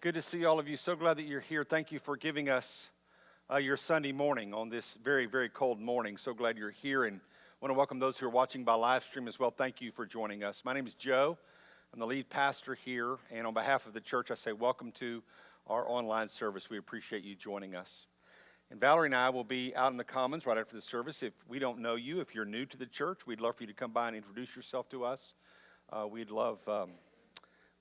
Good to see all of you. So glad that you're here. Thank you for giving us your Sunday morning on this very, very cold morning. So glad you're here, and want to welcome those who are watching by live stream as well. Thank you for joining us. My name is Joe. I'm the lead pastor here, and on behalf of the church, I say welcome to our online service. We appreciate you joining us. And Valerie and I will be out in the Commons right after the service. If we don't know you, if you're new to the church, we'd love for you to come by and introduce yourself to us.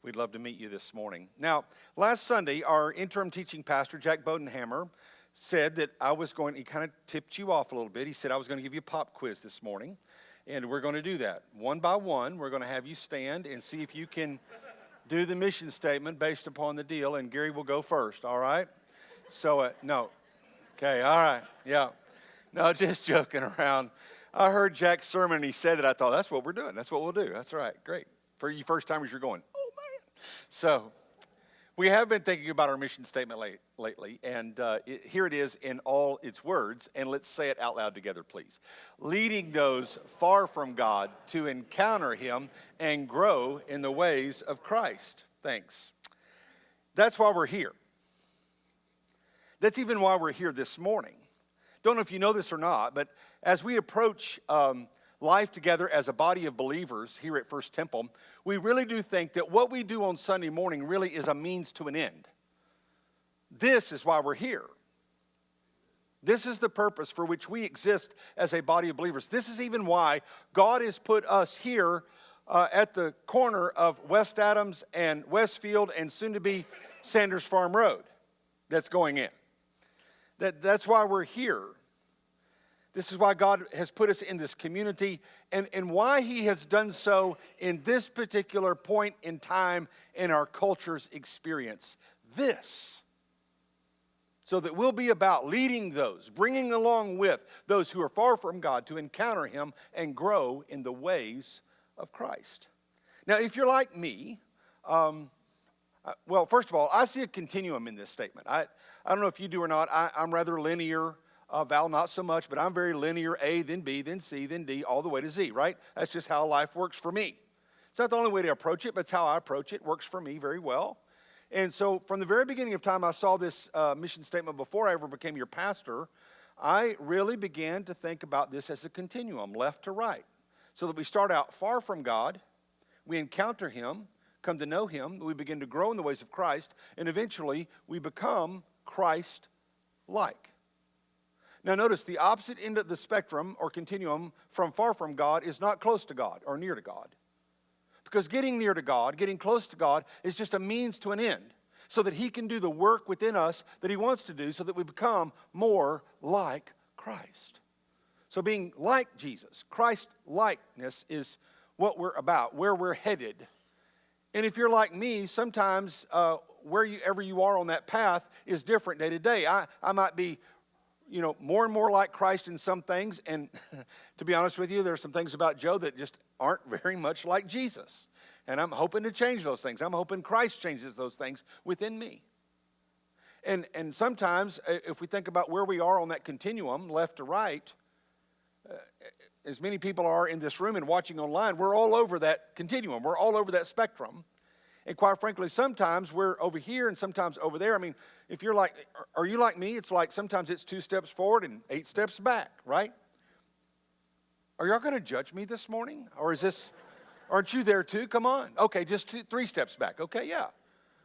We'd love to meet you this morning. Now, last Sunday, our interim teaching pastor, Jack Bodenhammer, said that he kind of tipped you off a little bit. He said I was going to give you a pop quiz this morning, and we're going to do that. One by one, we're going to have you stand and see if you can do the mission statement based upon the deal, and Gary will go first, all right? So, no. Okay, all right, yeah. No, just joking around. I heard Jack's sermon, and he said it. I thought, that's what we're doing. That's what we'll do. That's right, great. For you first-timers, you're going, so we have been thinking about our mission statement lately, and here it is in all its words, and let's say it out loud together, please. Leading those far from God to encounter Him and grow in the ways of Christ. Thanks. That's why we're here. That's even why we're here this morning. Don't know if you know this or not, but as we approach life together as a body of believers here at First Temple, we really do think that what we do on Sunday morning really is a means to an end. This is why we're here. This is the purpose for which we exist as a body of believers. This is even why God has put us here at the corner of West Adams and Westfield and soon to be Sanders Farm Road that's going in. That's why we're here. This is why God has put us in this community and why He has done so in this particular point in time in our culture's experience. This, so that we'll be about leading those, bringing along with those who are far from God to encounter Him and grow in the ways of Christ. Now, if you're like me, well, first of all, I see a continuum in this statement. I don't know if you do or not. I'm rather linear. Val, not so much, but I'm very linear, A, then B, then C, then D, all the way to Z, right? That's just how life works for me. It's not the only way to approach it, but it's how I approach it. It works for me very well. And so from the very beginning of time I saw this mission statement before I ever became your pastor, I really began to think about this as a continuum, left to right, so that we start out far from God, we encounter Him, come to know Him, we begin to grow in the ways of Christ, and eventually we become Christ-like. Now notice the opposite end of the spectrum or continuum from far from God is not close to God or near to God. Because getting near to God, getting close to God is just a means to an end so that He can do the work within us that He wants to do so that we become more like Christ. So being like Jesus, Christ-likeness is what we're about, where we're headed. And if you're like me, sometimes wherever you are on that path is different day to day. I might be more and more like Christ in some things. And to be honest with you, there are some things about Joe that just aren't very much like Jesus. And I'm hoping to change those things. I'm hoping Christ changes those things within me. And sometimes, if we think about where we are on that continuum, left to right, as many people are in this room and watching online, we're all over that continuum. We're all over that spectrum. And quite frankly, sometimes we're over here and sometimes over there. I mean, if you're like, are you like me? It's like sometimes it's 2 steps forward and 8 steps back, right? Are y'all going to judge me this morning? Or aren't you there too? Come on. Okay, just 3 steps back. Okay, yeah.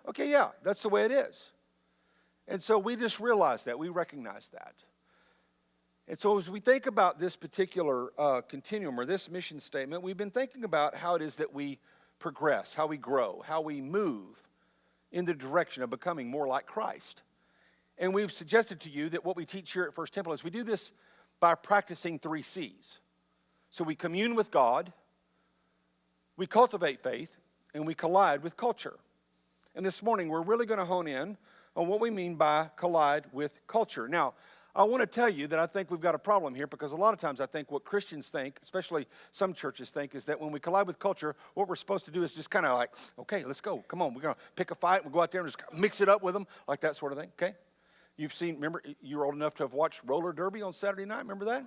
Okay, yeah, that's the way it is. And so we just realize that. We recognize that. And so as we think about this particular continuum or this mission statement, we've been thinking about how it is that we progress, how we grow, how we move in the direction of becoming more like Christ. And we've suggested to you that what we teach here at First Temple is we do this by practicing 3 C's. So we commune with God, we cultivate faith, and we collide with culture. And this morning we're really going to hone in on what we mean by collide with culture. Now, I want to tell you that I think we've got a problem here because a lot of times I think what Christians think, especially some churches think, is that when we collide with culture, what we're supposed to do is just kind of like, okay, let's go. Come on, we're going to pick a fight. We'll go out there and just mix it up with them, like that sort of thing, okay? Remember, you're old enough to have watched roller derby on Saturday night. Remember that?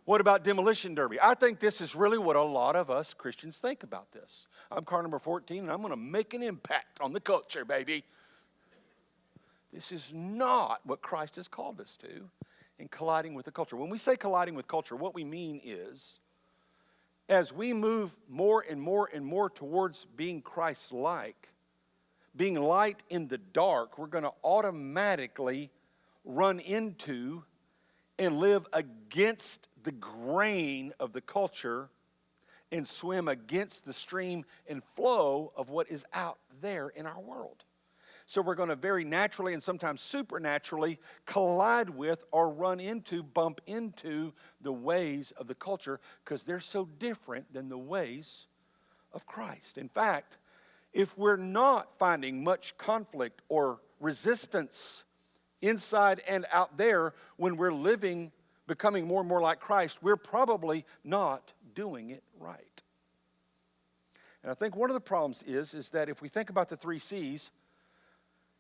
What about demolition derby? I think this is really what a lot of us Christians think about this. I'm car number 14, and I'm going to make an impact on the culture, baby. This is not what Christ has called us to in colliding with the culture. When we say colliding with culture, what we mean is as we move more and more and more towards being Christ-like, being light in the dark, we're going to automatically run into and live against the grain of the culture and swim against the stream and flow of what is out there in our world. So we're going to very naturally and sometimes supernaturally collide with or run into, bump into the ways of the culture because they're so different than the ways of Christ. In fact, if we're not finding much conflict or resistance inside and out there when we're living, becoming more and more like Christ, we're probably not doing it right. And I think one of the problems is that if we think about the 3 C's,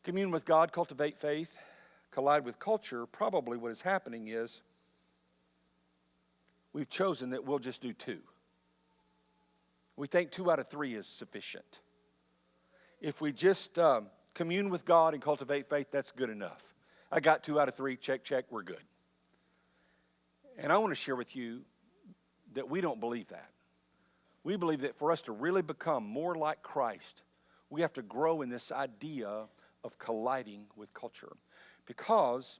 commune with God, cultivate faith, collide with culture, probably what is happening is we've chosen that we'll just do 2. We think 2 out of 3 is sufficient. If we just commune with God and cultivate faith, that's good enough. I got 2 out of 3, check, check, we're good. And I want to share with you that we don't believe that. We believe that for us to really become more like Christ, we have to grow in this idea of colliding with culture. Because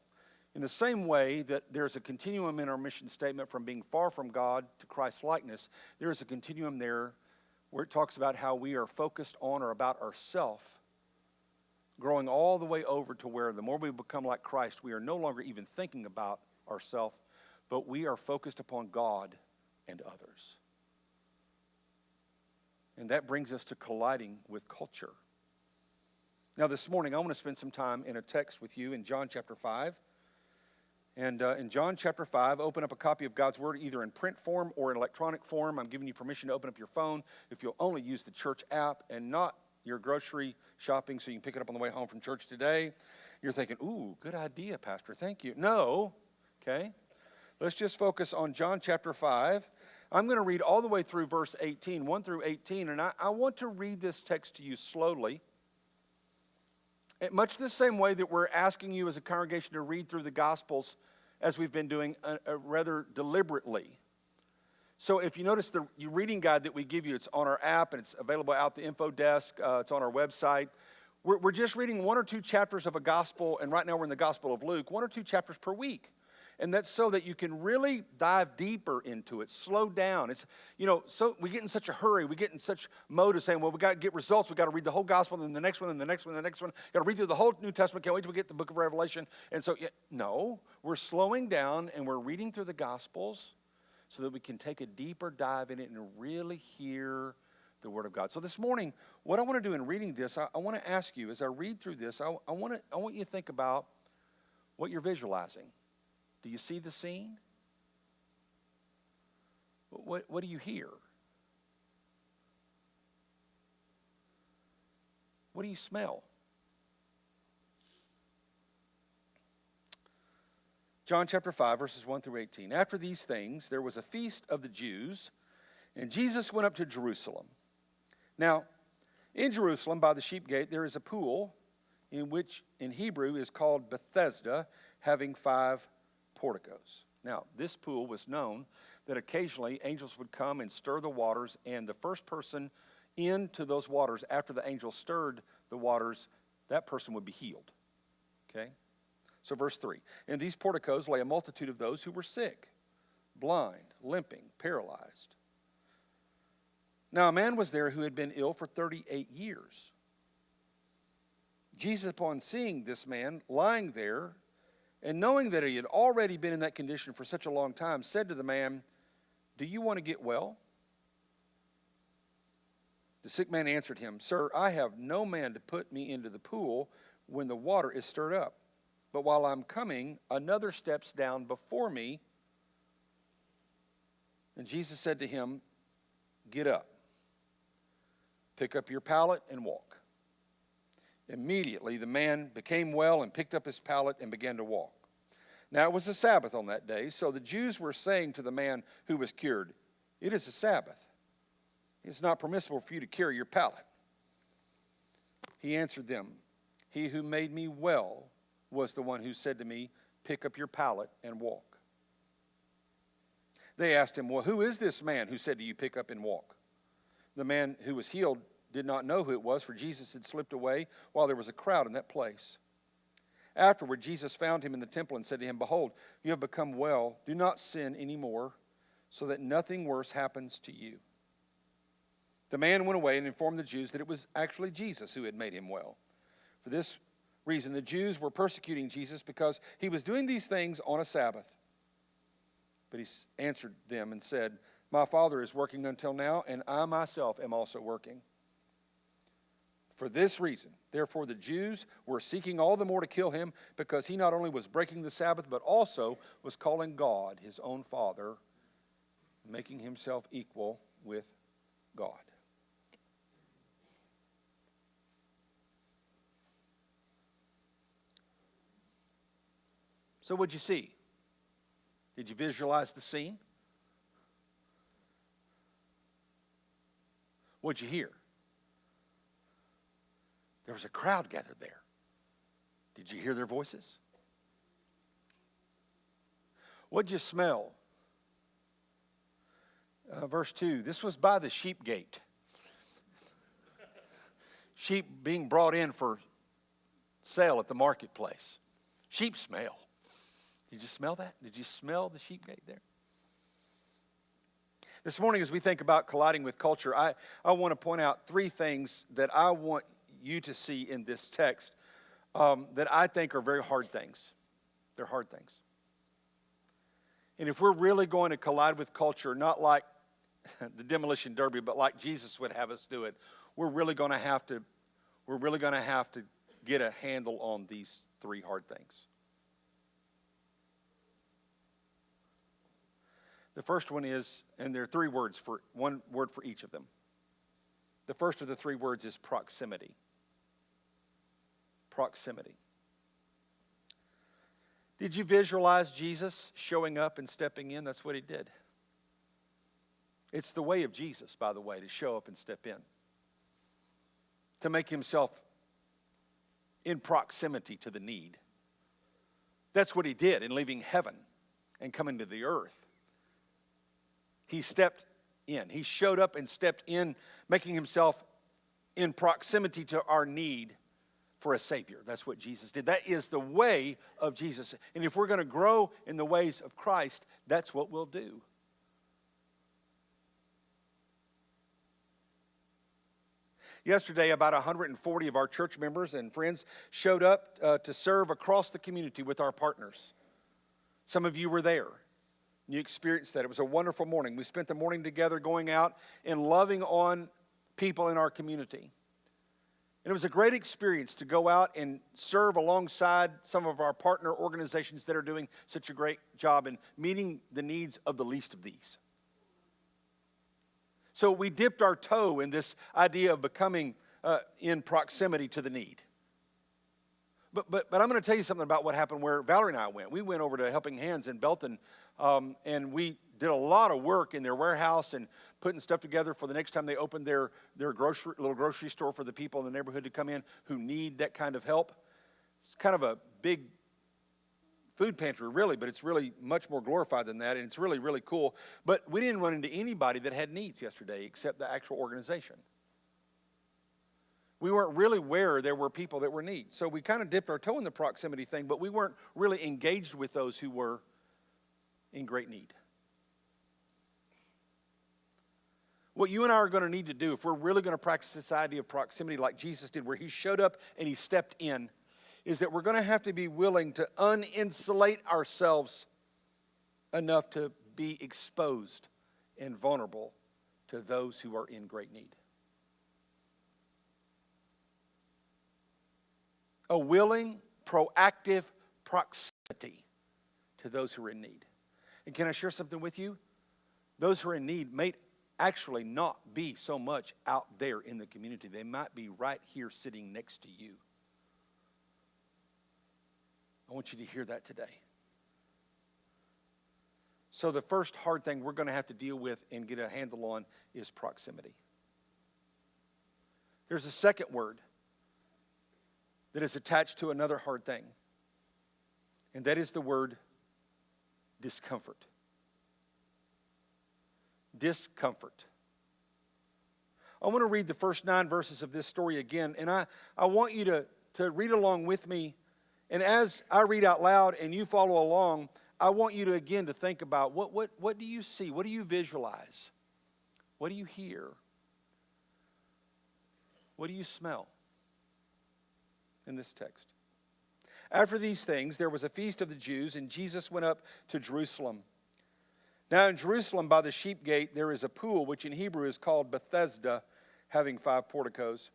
in the same way that there's a continuum in our mission statement from being far from God to Christ's likeness, there is a continuum there where it talks about how we are focused on or about ourself, growing all the way over to where the more we become like Christ, we are no longer even thinking about ourself, but we are focused upon God and others. And that brings us to colliding with culture. Now this morning, I want to spend some time in a text with you in John chapter 5. And in John chapter 5, open up a copy of God's Word either in print form or in electronic form. I'm giving you permission to open up your phone if you'll only use the church app and not your grocery shopping so you can pick it up on the way home from church today. You're thinking, ooh, good idea, Pastor, thank you. No, okay. Let's just focus on John chapter 5. I'm going to read all the way through verse 18, 1 through 18, and I want to read this text to you slowly. Much the same way that we're asking you as a congregation to read through the Gospels as we've been doing rather deliberately. So if you notice the reading guide that we give you, it's on our app and it's available out the info desk. It's on our website. We're just reading 1 or 2 chapters of a gospel, and right now we're in the Gospel of Luke, 1 or 2 chapters per week. And that's so that you can really dive deeper into it, slow down. It's, so we get in such a hurry. We get in such mode of saying, well, we got to get results. We got to read the whole gospel, and then the next one, and the next one, and the next one. Got to read through the whole New Testament. Can't wait till we get to the book of Revelation. And so, no, we're slowing down, and we're reading through the gospels so that we can take a deeper dive in it and really hear the Word of God. So this morning, what I want to do in reading this, I want to ask you, as I read through this, I want you to think about what you're visualizing. Do you see the scene? What do you hear? What do you smell? John chapter 5, verses 1 through 18. After these things, there was a feast of the Jews, and Jesus went up to Jerusalem. Now, in Jerusalem, by the sheep gate, there is a pool, in which in Hebrew is called Bethesda, having 5 porticos. Now, this pool was known that occasionally angels would come and stir the waters, and the first person into those waters after the angel stirred the waters, that person would be healed. Okay? So verse 3, in these porticos lay a multitude of those who were sick, blind, limping, paralyzed. Now a man was there who had been ill for 38 years. Jesus, upon seeing this man lying there, and knowing that he had already been in that condition for such a long time, said to the man, do you want to get well? The sick man answered him, Sir, I have no man to put me into the pool when the water is stirred up. But while I'm coming, another steps down before me. And Jesus said to him, Get up, pick up your pallet and walk. Immediately the man became well and picked up his pallet and began to walk. Now it was a Sabbath on that day, so the Jews were saying to the man who was cured, It is a Sabbath. It's not permissible for you to carry your pallet. He answered them, He who made me well was the one who said to me, 'Pick up your pallet and walk.' They asked him, 'Well, who is this man who said to you, 'Pick up and walk'?" The man who was healed did not know who it was, for Jesus had slipped away while there was a crowd in that place. Afterward, Jesus found him in the temple and said to him, 'Behold, you have become well. Do not sin anymore, so that nothing worse happens to you.' The man went away and informed the Jews that it was actually Jesus who had made him well. For this reason, the Jews were persecuting Jesus because he was doing these things on a Sabbath. But he answered them and said, 'My Father is working until now, and I myself am also working.' For this reason, therefore, the Jews were seeking all the more to kill him, because he not only was breaking the Sabbath, but also was calling God his own Father, making himself equal with God." So what'd you see? Did you visualize the scene? What'd you hear? There was a crowd gathered there. Did you hear their voices? What'd you smell? Verse 2, this was by the sheep gate. Sheep being brought in for sale at the marketplace. Sheep smell. Did you smell that? Did you smell the sheep gate there? This morning, as we think about colliding with culture, I want to point out three things that I want you to see in this text that I think are very hard things. They're hard things. And if we're really going to collide with culture, not like the demolition derby, but like Jesus would have us do it, we're really going to have to get a handle on these three hard things. The first one is, and there are three words for one word for each of them. The first of the three words is proximity. Proximity. Did you visualize Jesus showing up and stepping in? That's what he did. It's the way of Jesus, by the way, to show up and step in. To make himself in proximity to the need. That's what he did in leaving heaven and coming to the earth. He stepped in. He showed up and stepped in, making himself in proximity to our need for a Savior. That's what Jesus did. That is the way of Jesus. And if we're going to grow in the ways of Christ, that's what we'll do. Yesterday, about 140 of our church members and friends showed up to serve across the community with our partners. Some of you were there. You experienced that. It was a wonderful morning. We spent the morning together going out and loving on people in our community. And it was a great experience to go out and serve alongside some of our partner organizations that are doing such a great job in meeting the needs of the least of these. So we dipped our toe in this idea of becoming in proximity to the need. But I'm going to tell you something about what happened where Valerie and I went. We went over to Helping Hands in Belton, and we did a lot of work in their warehouse and putting stuff together for the next time they opened their little grocery store for the people in the neighborhood to come in who need that kind of help. It's kind of a big food pantry, really, but it's really much more glorified than that, and it's really, really cool. But we didn't run into anybody that had needs yesterday except the actual organization. We weren't really aware there were people that were in need. So we kind of dipped our toe in the proximity thing, but we weren't really engaged with those who were in great need. What you and I are going to need to do, if we're really going to practice this idea of proximity like Jesus did, where he showed up and he stepped in, is that we're going to have to be willing to uninsulate ourselves enough to be exposed and vulnerable to those who are in great need. A willing, proactive proximity to those who are in need. And can I share something with you? Those who are in need may actually not be so much out there in the community. They might be right here sitting next to you. I want you to hear that today. So the first hard thing we're going to have to deal with and get a handle on is proximity. There's a second word that is attached to another hard thing, And that is the word discomfort. Discomfort. I want to read the first 9 verses of this story again, and I want you to read along with me. And as I read out loud and you follow along, I want you to again to think about what do you see? What do you visualize? What do you hear? What do you smell in this text? After these things, there was a feast of the Jews, and Jesus went up to Jerusalem. Now in Jerusalem by the sheep gate there is a pool, which in Hebrew is called Bethesda, having 5 porticos.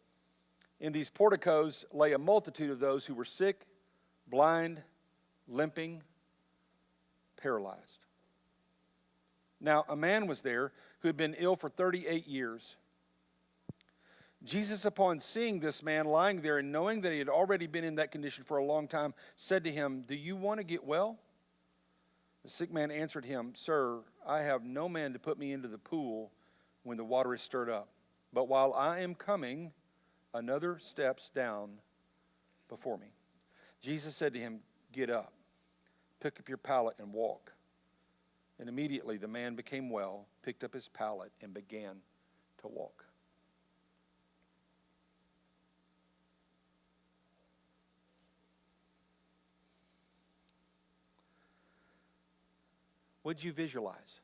In these porticos lay a multitude of those who were sick, blind, limping, paralyzed. Now a man was there who had been ill for 38 years. Jesus, upon seeing this man lying there and knowing that he had already been in that condition for a long time, said to him, "Do you want to get well?" The sick man answered him, "Sir, I have no man to put me into the pool when the water is stirred up. But while I am coming, another steps down before me." Jesus said to him, "Get up, pick up your pallet and walk." And immediately the man became well, picked up his pallet, and began to walk. What did you visualize?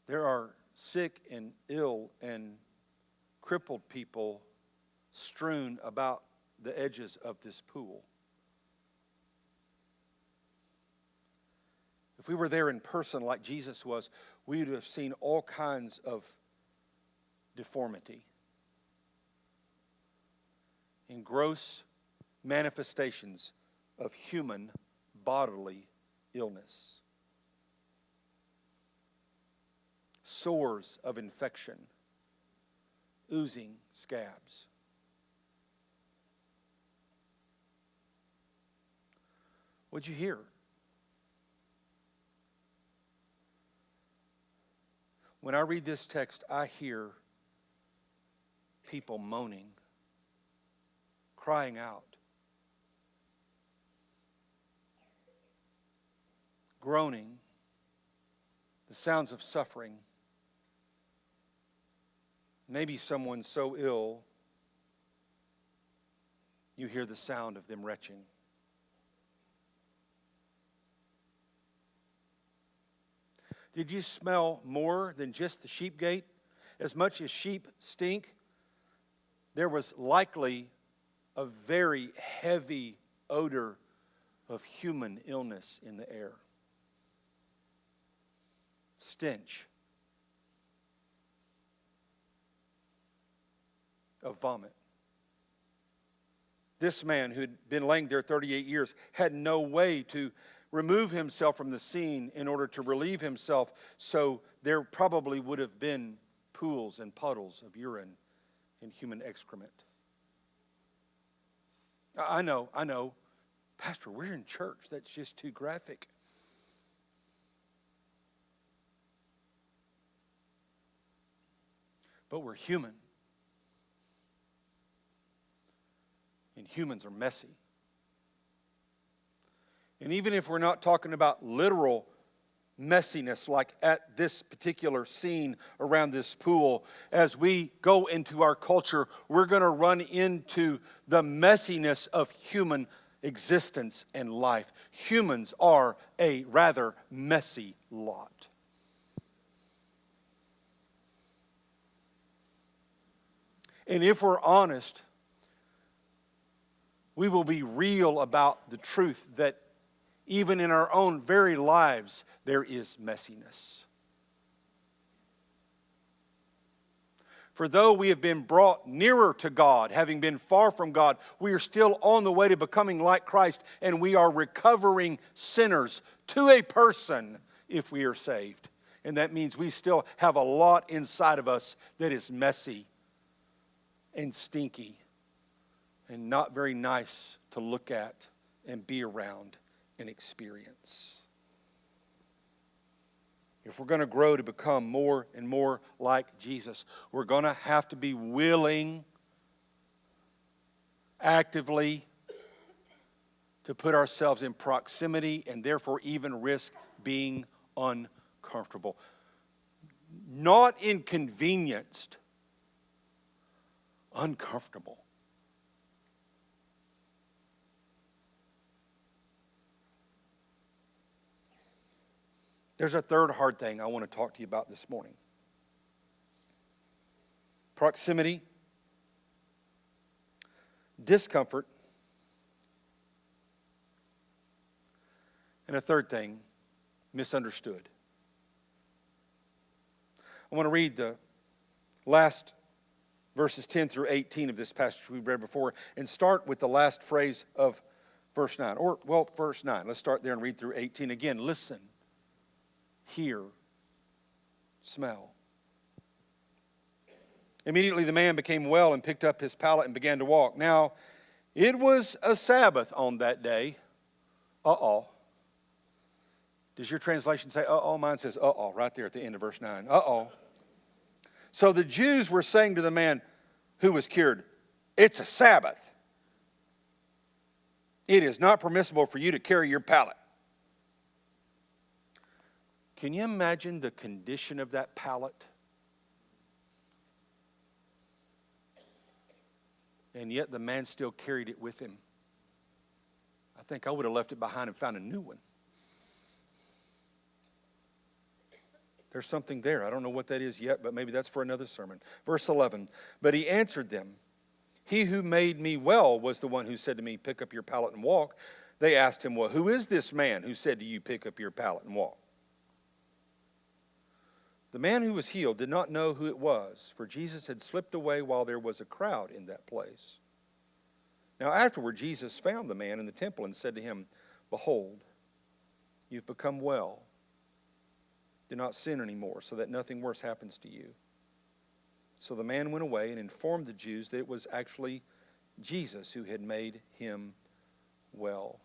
There are sick and ill and crippled people strewn about the edges of this pool. If we were there in person like Jesus was, we would have seen all kinds of deformity and gross manifestations of human bodily illness. Sores of infection, oozing scabs. What'd you hear? When I read this text, I hear people moaning, crying out, groaning, the sounds of suffering. Maybe someone so ill, you hear the sound of them retching. Did you smell more than just the sheep gate? As much as sheep stink, there was likely a very heavy odor of human illness in the air. Stench of vomit. This man who'd been laying there 38 years had no way to remove himself from the scene in order to relieve himself, so there probably would have been pools and puddles of urine and human excrement. I know, Pastor, we're in church. That's just too graphic. But we're human. And humans are messy. And even if we're not talking about literal messiness like at this particular scene around this pool, as we go into our culture, we're going to run into the messiness of human existence and life. Humans are a rather messy lot. And if we're honest, we will be real about the truth that even in our own very lives, there is messiness. For though we have been brought nearer to God, having been far from God, we are still on the way to becoming like Christ, and we are recovering sinners to a person if we are saved. And that means we still have a lot inside of us that is messy and stinky and not very nice to look at and be around and experience. If we're going to grow to become more and more like Jesus, we're going to have to be willing actively to put ourselves in proximity and therefore even risk being uncomfortable. Not inconvenienced, uncomfortable. There's a third hard thing I want to talk to you about this morning. Proximity, discomfort, and a third thing, misunderstood. I want to read the last verses 10 through 18 of this passage we read before and start with the last phrase of verse 9. Verse 9. Let's start there and read through 18 again. Listen, hear, smell. Immediately the man became well and picked up his pallet and began to walk. Now, it was a Sabbath on that day. Uh-oh. Does your translation say uh-oh? Mine says uh-oh right there at the end of verse 9. Uh-oh. So the Jews were saying to the man who was cured, it's a Sabbath. It is not permissible for you to carry your pallet. Can you imagine the condition of that pallet? And yet the man still carried it with him. I think I would have left it behind and found a new one. There's something there. I don't know what that is yet, but maybe that's for another sermon. Verse 11, but he answered them, he who made me well was the one who said to me, pick up your pallet and walk. They asked him, well, who is this man who said to you, pick up your pallet and walk? The man who was healed did not know who it was, for Jesus had slipped away while there was a crowd in that place. Now afterward, Jesus found the man in the temple and said to him, behold, you've become well. Do not sin anymore, so that nothing worse happens to you. So the man went away and informed the Jews that it was actually Jesus who had made him well.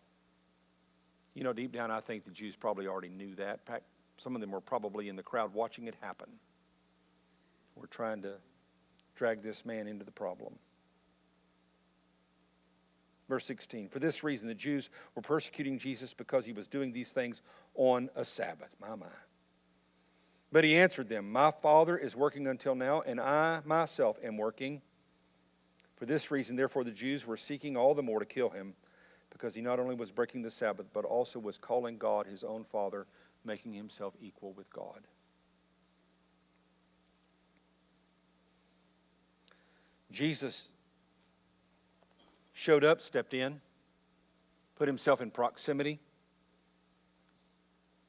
You know, deep down, I think the Jews probably already knew that. In fact, some of them were probably in the crowd watching it happen. We're trying to drag this man into the problem. Verse 16, for this reason the Jews were persecuting Jesus because he was doing these things on a Sabbath. My. But he answered them, my Father is working until now, and I myself am working. For this reason, therefore, the Jews were seeking all the more to kill him, because he not only was breaking the Sabbath, but also was calling God his own Father, making himself equal with God. Jesus showed up, stepped in, put himself in proximity,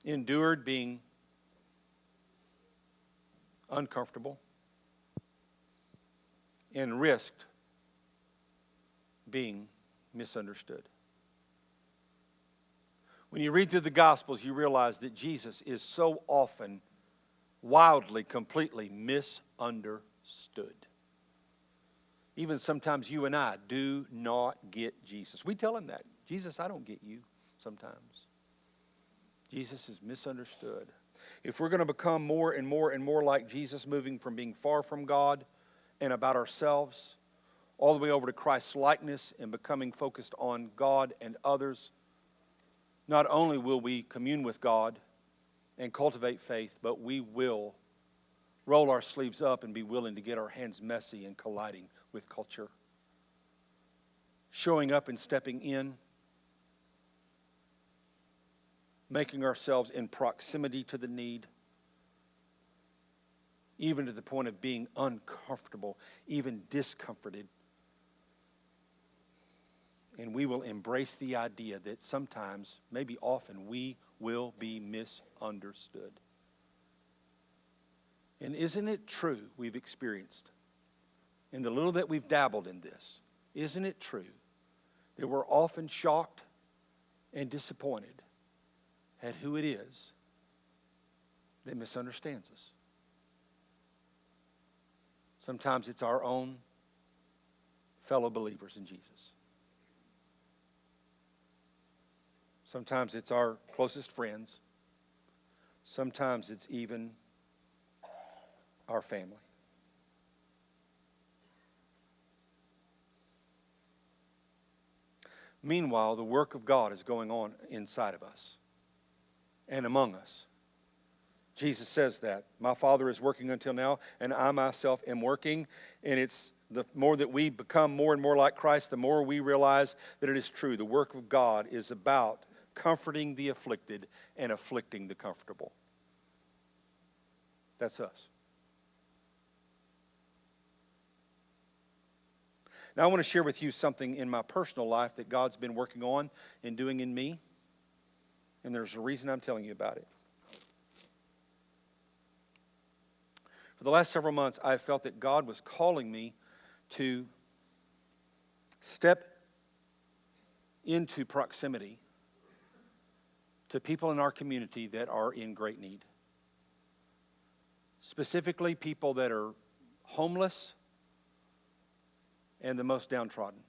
endured being uncomfortable, and risked being misunderstood. When you read through the Gospels, you realize that Jesus is so often wildly, completely misunderstood. Even sometimes you and I do not get Jesus. We tell him that. Jesus, I don't get you sometimes. Jesus is misunderstood. If we're going to become more and more and more like Jesus, moving from being far from God and about ourselves, all the way over to Christ's likeness and becoming focused on God and others, not only will we commune with God and cultivate faith, but we will roll our sleeves up and be willing to get our hands messy and colliding with culture. Showing up and stepping in, making ourselves in proximity to the need, even to the point of being uncomfortable, even discomforted. And we will embrace the idea that sometimes, maybe often, we will be misunderstood. And isn't it true we've experienced, in the little that we've dabbled in this, isn't it true that we're often shocked and disappointed at who it is that misunderstands us? Sometimes it's our own fellow believers in Jesus. Sometimes it's our closest friends. Sometimes it's even our family. Meanwhile, the work of God is going on inside of us and among us. Jesus says that. My Father is working until now, and I myself am working. And it's the more that we become more and more like Christ, the more we realize that it is true. The work of God is about comforting the afflicted and afflicting the comfortable. That's us. Now I want to share with you something in my personal life that God's been working on and doing in me. And there's a reason I'm telling you about it. For the last several months, I felt that God was calling me to step into proximity to people in our community that are in great need. Specifically, people that are homeless and the most downtrodden.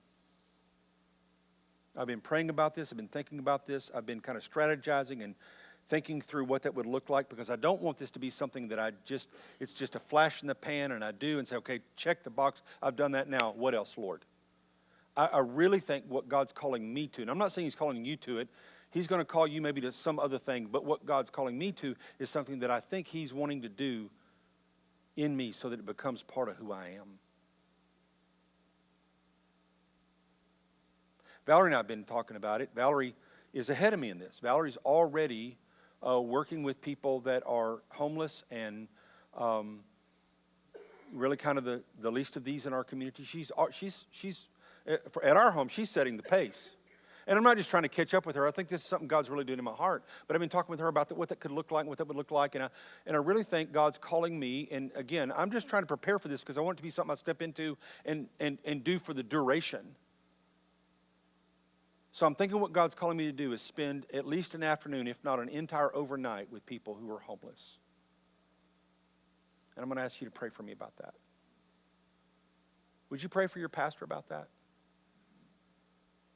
I've been praying about this. I've been thinking about this. I've been kind of strategizing and thinking through what that would look like, because I don't want this to be something that it's just a flash in the pan and I do and say, okay, check the box. I've done that now. What else, Lord? I really think what God's calling me to, and I'm not saying He's calling you to it. He's going to call you maybe to some other thing, but what God's calling me to is something that I think He's wanting to do in me so that it becomes part of who I am. Valerie and I have been talking about it. Valerie is ahead of me in this. Valerie's already working with people that are homeless and really kind of the least of these in our community. She's at our home, she's setting the pace. And I'm not just trying to catch up with her. I think this is something God's really doing in my heart. But I've been talking with her about what that could look like and what that would look like. And I really think God's calling me. And again, I'm just trying to prepare for this because I want it to be something I step into and do for the duration. So I'm thinking what God's calling me to do is spend at least an afternoon, if not an entire overnight, with people who are homeless. And I'm going to ask you to pray for me about that. Would you pray for your pastor about that?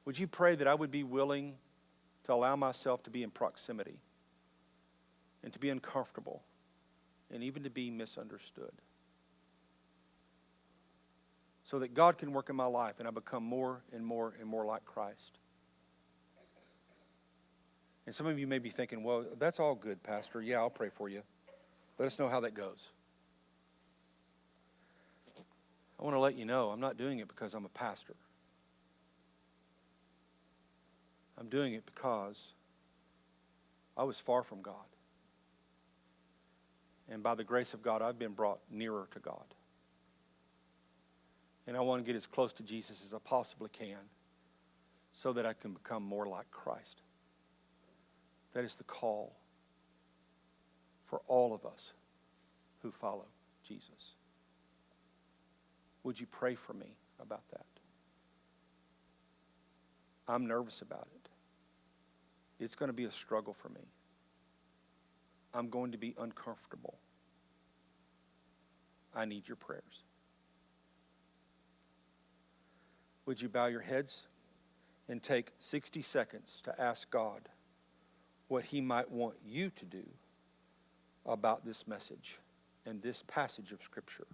Would you pray that I would be willing to allow myself to be in proximity and to be uncomfortable and even to be misunderstood, so that God can work in my life and I become more and more and more like Christ? And some of you may be thinking, well, that's all good, Pastor. Yeah, I'll pray for you. Let us know how that goes. I want to let you know I'm not doing it because I'm a pastor. I'm doing it because I was far from God. And by the grace of God, I've been brought nearer to God. And I want to get as close to Jesus as I possibly can so that I can become more like Christ. That is the call for all of us who follow Jesus. Would you pray for me about that? I'm nervous about it. It's going to be a struggle for me. I'm going to be uncomfortable. I need your prayers. Would you bow your heads and take 60 seconds to ask God what He might want you to do about this message and this passage of Scripture?